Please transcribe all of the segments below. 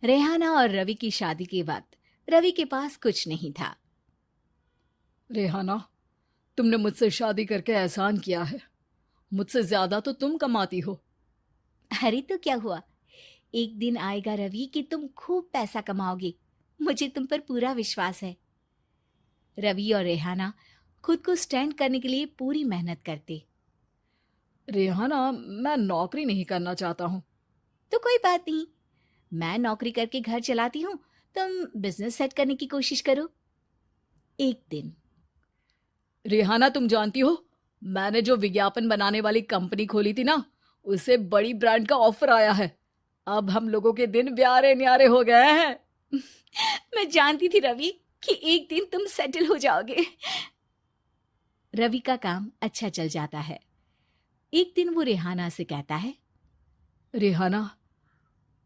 रेहाना और रवि की शादी के वक्त रवि के पास कुछ नहीं था। रेहाना, तुमने मुझसे शादी करके एहसान किया है। मुझसे ज्यादा तो तुम कमाती हो। अरे तो क्या हुआ, एक दिन आएगा रवि कि तुम खूब पैसा कमाओगे। मुझे तुम पर पूरा विश्वास है। रवि और रेहाना खुद को स्टैंड करने के लिए पूरी मेहनत करते। रेहाना, मैं नौकरी नहीं करना चाहता हूँ। तो कोई बात नहीं, मैं नौकरी करके घर चलाती हूँ, तुम बिजनेस सेट करने की कोशिश करो। एक दिन रेहाना, तुम जानती हो, मैंने जो विज्ञापन बनाने वाली कंपनी खोली थी ना, उसे बड़ी ब्रांड का ऑफर आया है। अब हम लोगों के दिन ब्यारे न्यारे हो गए हैं। मैं जानती थी रवि कि एक दिन तुम सेटल हो जाओगे। रवि का काम अच्छा चल जाता है। एक दिन वो रेहाना से कहता है, रेहाना,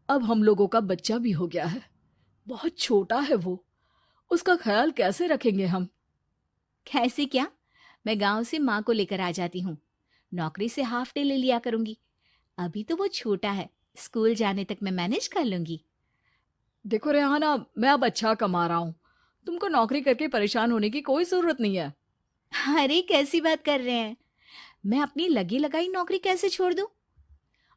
अब हम लोगों का बच्चा भी हो गया है। बहुत छोटा है वो। उसका ख्याल कैसे रखेंगे हम? कैसे क्या, मैं गांव से माँ को लेकर आ जाती हूँ। नौकरी से हाफ डे ले लिया करूंगी। अभी तो वो छोटा है, स्कूल जाने तक मैं मैनेज कर लूंगी। देखो रेहाना, मैं अब अच्छा कमा रहा हूँ। तुमको नौकरी करके परेशान होने की कोई जरूरत नहीं है। अरे कैसी बात कर रहे हैं, मैं अपनी लगी लगाई नौकरी कैसे छोड़ दूं?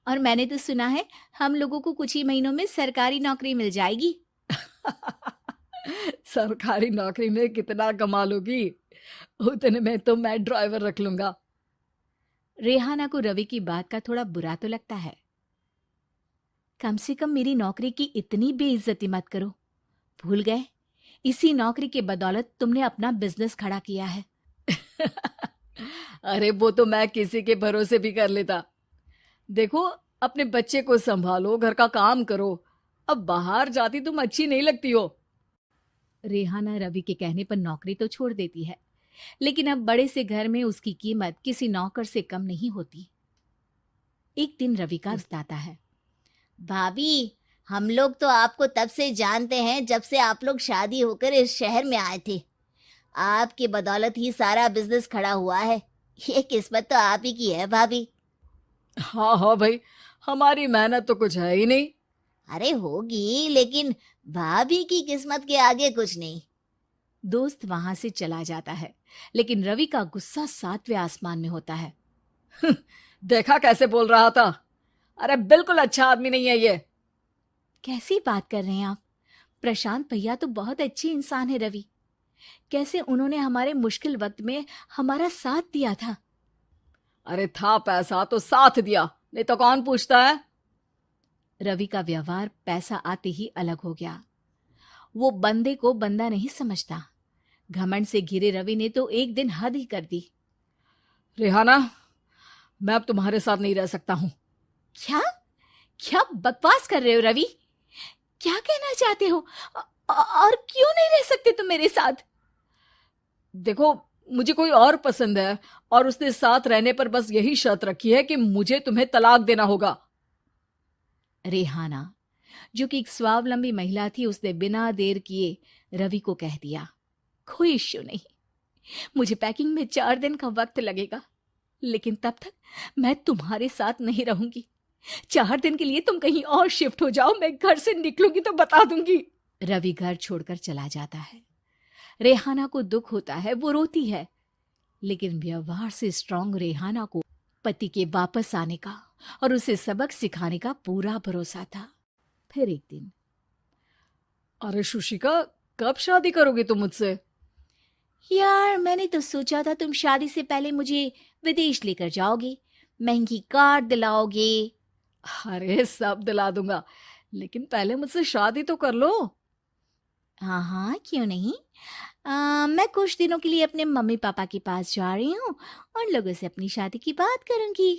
और मैंने तो सुना है हम लोगों को कुछ ही महीनों में सरकारी नौकरी मिल जाएगी। सरकारी नौकरी में कितना कमा लोगी? उतने में तो मैं ड्राइवर रख लूंगा। रेहाना को रवि की बात का थोड़ा बुरा तो लगता है। कम से कम मेरी नौकरी की इतनी बेइज्जती मत करो। भूल गए, इसी नौकरी के बदौलत तुमने अपना बिजनेस खड़ा किया है। अरे वो तो मैं किसी के भरोसे भी कर लेता। देखो, अपने बच्चे को संभालो, घर का काम करो। अब बाहर जाती तुम अच्छी नहीं लगती हो। रेहाना रवि के कहने पर नौकरी तो छोड़ देती है, लेकिन अब बड़े से घर में उसकी कीमत किसी नौकर से कम नहीं होती। एक दिन रवि का दोस्त आता है। भाभी, हम लोग तो आपको तब से जानते हैं जब से आप लोग शादी होकर इस शहर में आए थे। आपकी बदौलत ही सारा बिजनेस खड़ा हुआ है। ये किस्मत तो आप ही की है भाभी। हाँ हाँ भाई, हमारी मेहनत तो कुछ है ही नहीं। अरे होगी, लेकिन भाभी की किस्मत के आगे कुछ नहीं। दोस्त वहां से चला जाता है, लेकिन रवि का गुस्सा सातवें आसमान में होता है। देखा कैसे बोल रहा था? अरे बिल्कुल अच्छा आदमी नहीं है ये। कैसी बात कर रहे हैं आप? प्रशांत भैया तो बहुत अच्छे इंसान है रवि। कैसे उन्होंने हमारे मुश्किल वक्त में हमारा साथ दिया था। अरे था पैसा तो साथ दिया, नहीं तो कौन पूछता है? रवि का व्यवहार पैसा आते ही अलग हो गया। वो बंदे को बंदा नहीं समझता। घमंड से घिरे रवि ने तो एक दिन हद ही कर दी। रेहाना, मैं अब तुम्हारे साथ नहीं रह सकता हूँ। क्या क्या बकवास कर रहे हो रवि? क्या कहना चाहते हो? और क्यों नहीं रह सकते तुम मेरे साथ? देखो, मुझे कोई और पसंद है, और उसने साथ रहने पर बस यही शर्त रखी है कि मुझे तुम्हें तलाक देना होगा। रेहाना, जो कि एक स्वावलंबी महिला थी, उसने बिना देर किए रवि को कह दिया, कोई इश्यू नहीं, मुझे पैकिंग में 4 दिन का वक्त लगेगा, लेकिन तब तक मैं तुम्हारे साथ नहीं रहूंगी। 4 दिन के लिए तुम कहीं और शिफ्ट हो जाओ, मैं घर से निकलूंगी तो बता दूंगी। रवि घर छोड़कर चला जाता है। रेहाना को दुख होता है, वो रोती है, लेकिन व्यवहार से स्ट्रांग रेहाना को पति के वापस आने का और उसे सबक सिखाने का पूरा भरोसा था। फिर एक दिन, अरे शुशिका, कब शादी करोगी तुम मुझसे? यार मैंने तो सोचा था तुम शादी से पहले मुझे विदेश लेकर जाओगे, महंगी कार दिलाओगे। अरे सब दिला दूंगा, लेकिन पहले मुझसे शादी तो कर लो। हाँ हाँ, क्यों नहीं। मैं कुछ दिनों के लिए अपने मम्मी पापा के पास जा रही हूँ और लोगों से अपनी शादी की बात करूंगी।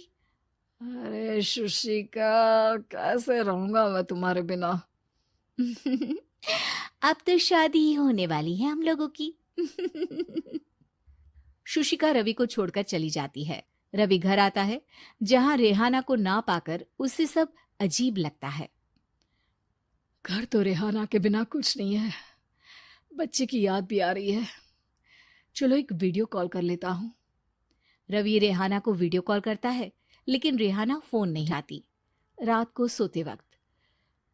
अरे शुशिका, कैसे रहूंगा मैं तुम्हारे बिना? अब तो शादी ही होने वाली है हम लोगों की। शुशिका रवि को छोड़कर चली जाती है। रवि घर आता है, जहां रेहाना को ना पाकर उसे सब अजीब लगता है। घर तो रेहाना के बिना कुछ नहीं है। बच्चे की याद भी आ रही है। चलो एक वीडियो कॉल कर लेता हूँ। रवि रेहाना को वीडियो कॉल करता है, लेकिन रेहाना फोन नहीं आती। रात को सोते वक्त,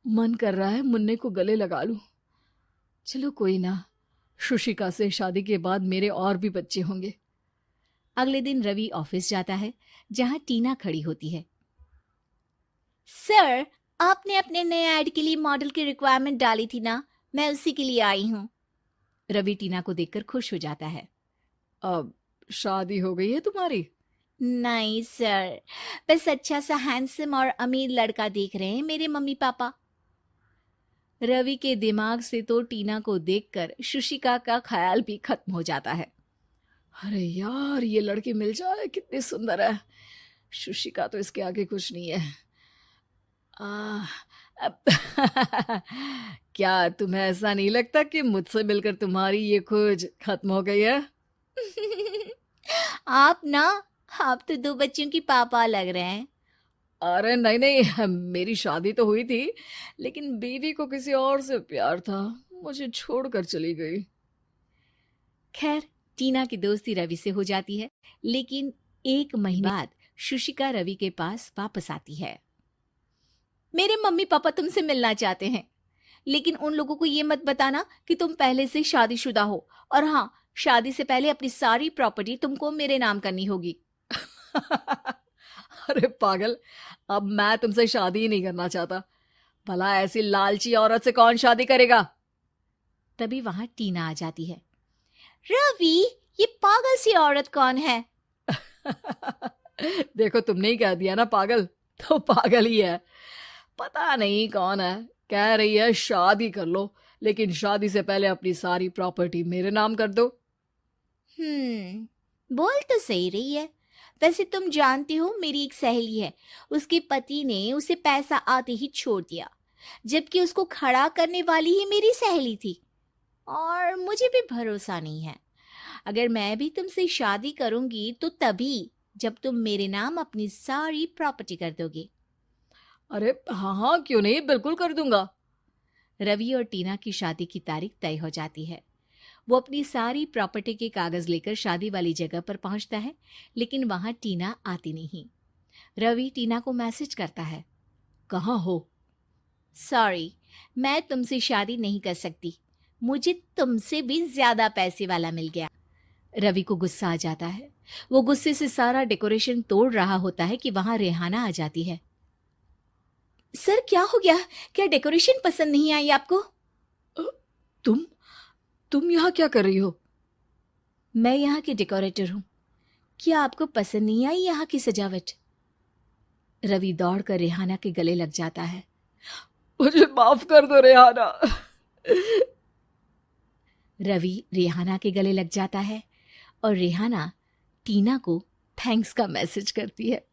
मन कर रहा है मुन्ने को गले लगा लूं। चलो कोई ना, शुशिका से शादी के बाद मेरे और भी बच्चे होंगे। अगले दिन रवि ऑफिस जाता है, जहां टीना खड़ी होती है। सर, आपने अपने नए ऐड के लिए मॉडल की रिक्वायरमेंट डाली थी ना, मैं उसी के लिए आई हूँ। रवि टीना को देखकर खुश हो जाता है। अब शादी हो गई है तुम्हारी? नहीं सर, बस अच्छा सा हैंडसम और अमीर लड़का देख रहे हैं मेरे मम्मी पापा। रवि के दिमाग से तो टीना को देखकर शुशिका का ख्याल भी खत्म हो जाता है। अरे यार, ये लड़की मिल जाए कितनी सुंदर है। शुशिका तो इसके आगे कुछ नहीं है। अब क्या तुम्हें ऐसा नहीं लगता कि मुझसे मिलकर तुम्हारी ये खोज खत्म हो गई है? आप तो 2 बच्चों की पापा लग रहे हैं। अरे नहीं नहीं, मेरी शादी तो हुई थी, लेकिन बीवी को किसी और से प्यार था, मुझे छोड़कर चली गई। खैर, टीना की दोस्ती रवि से हो जाती है, लेकिन 1 महीने बाद शुशिका रवि के पास वापस आती है। मेरे मम्मी पापा तुमसे मिलना चाहते हैं, लेकिन उन लोगों को ये मत बताना कि तुम पहले से शादीशुदा हो, और हाँ, शादी से पहले अपनी सारी प्रॉपर्टी तुमको मेरे नाम करनी होगी। अरे पागल, अब मैं तुमसे शादी ही नहीं करना चाहता। भला ऐसी लालची औरत से कौन शादी करेगा? तभी वहां टीना आ जाती है। रवि, ये पागल सी औरत कौन है? देखो, तुमने ही कह दिया ना पागल, तो पागल ही है। पता नहीं कौन है, कह रही है शादी कर लो, लेकिन शादी से पहले अपनी सारी प्रॉपर्टी मेरे नाम कर दो। बोल तो सही रही है। वैसे तुम जानती हो, मेरी एक सहेली है, उसके पति ने उसे पैसा आते ही छोड़ दिया, जबकि उसको खड़ा करने वाली ही मेरी सहेली थी। और मुझे भी भरोसा नहीं है। अगर मैं भी तुमसे शादी करूंगी तो तभी जब तुम मेरे नाम अपनी सारी प्रॉपर्टी कर दोगे। अरे हाँ हाँ, क्यों नहीं, बिल्कुल कर दूंगा। रवि और टीना की शादी की तारीख तय हो जाती है। वो अपनी सारी प्रॉपर्टी के कागज लेकर शादी वाली जगह पर पहुंचता है, लेकिन वहां टीना आती नहीं। रवि टीना को मैसेज करता है। कहाँ हो? सॉरी, मैं तुमसे शादी नहीं कर सकती, मुझे तुमसे भी ज्यादा पैसे वाला मिल गया। रवि को गुस्सा आ जाता है। वो गुस्से से सारा डेकोरेशन तोड़ रहा होता है कि वहां रेहाना आ जाती है। सर, क्या हो गया? क्या डेकोरेशन पसंद नहीं आई आपको? तुम यहाँ क्या कर रही हो? मैं यहाँ की डेकोरेटर हूँ। क्या आपको पसंद नहीं आई यहाँ की सजावट? रवि दौड़कर रेहाना के गले लग जाता है। मुझे माफ कर दो रेहाना। रवि रेहाना के गले लग जाता है और रेहाना टीना को थैंक्स का मैसेज करती है।